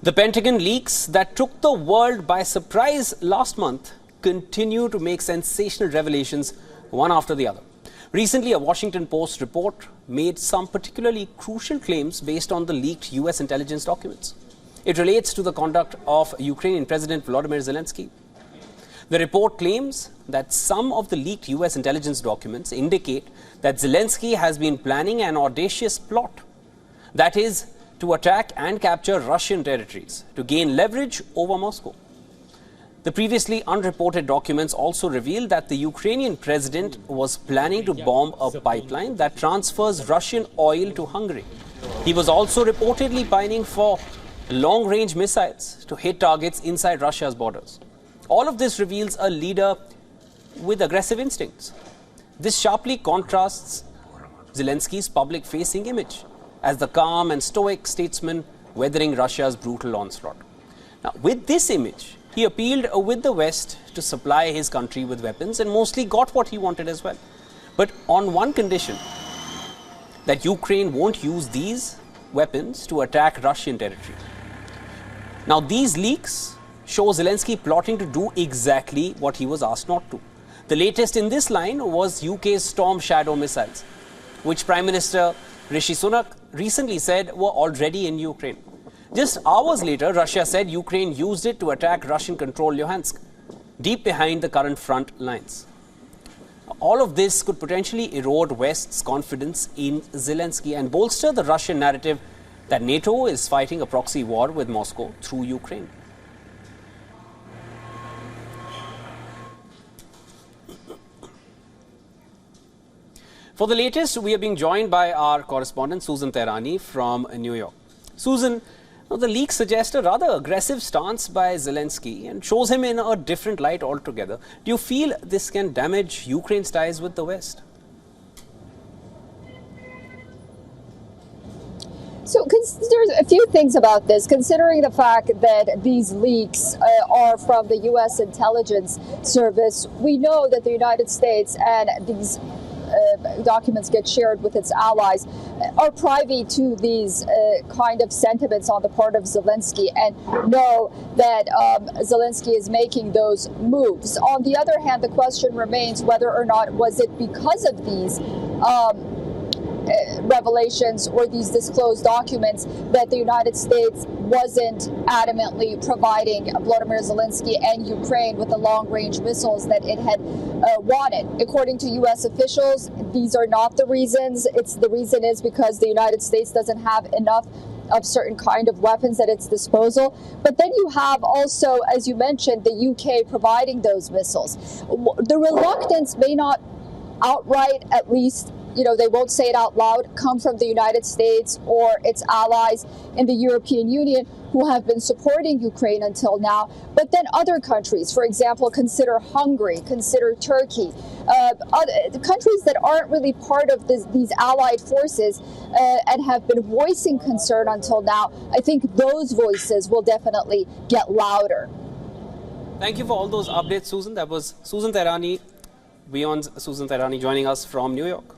The Pentagon leaks that took the world by surprise last month continue to make sensational revelations one after the other. Recently, a Washington Post report made some particularly crucial claims based on the leaked US intelligence documents. It relates to the conduct of Ukrainian President Volodymyr Zelensky. The report claims that some of the leaked US intelligence documents indicate that Zelensky has been planning an audacious plot, that is, to attack and capture Russian territories to gain leverage over Moscow. The previously unreported documents also reveal that the Ukrainian president was planning to bomb a pipeline that transfers Russian oil to Hungary. He was also reportedly pining for long-range missiles to hit targets inside Russia's borders. All of this reveals a leader with aggressive instincts. This sharply contrasts Zelensky's public-facing image as the calm and stoic statesman weathering Russia's brutal onslaught. Now, with this image, he appealed with the West to supply his country with weapons and mostly got what he wanted as well. But on one condition, that Ukraine won't use these weapons to attack Russian territory. Now, these leaks show Zelensky plotting to do exactly what he was asked not to. The latest in this line was UK's Storm Shadow missiles, which Prime Minister Rishi Sunak recently said were already in Ukraine. Just hours later, Russia said Ukraine used it to attack Russian-controlled Luhansk, deep behind the current front lines. All of this could potentially erode West's confidence in Zelensky and bolster the Russian narrative that NATO is fighting a proxy war with Moscow through Ukraine. For the latest, we are being joined by our correspondent Susan Tehrani from New York. Susan, the leaks suggest a rather aggressive stance by Zelensky and shows him in a different light altogether. Do you feel this can damage Ukraine's ties with the West? So there's a few things about this, considering the fact that these leaks are from the U.S. intelligence service. We know that the United States and these documents get shared with its allies are privy to these kind of sentiments on the part of Zelensky and know that Zelensky is making those moves. On the other hand, the question remains whether or not was it because of these revelations or these disclosed documents that the United States wasn't adamantly providing Volodymyr Zelensky and Ukraine with the long-range missiles that it had wanted. According to U.S. officials, these are not the reasons. The reason is because the United States doesn't have enough of certain kind of weapons at its disposal. But then you have also, as you mentioned, the UK providing those missiles. The reluctance may not outright, at least, they won't say it out loud, come from the United States or its allies in the European Union who have been supporting Ukraine until now. But then other countries, for example, consider Hungary, consider Turkey, the countries that aren't really part of these allied forces and have been voicing concern until now. I think those voices will definitely get louder. Thank you for all those updates, Susan. That was Susan Tehrani, WION's Susan Tehrani, joining us from New York.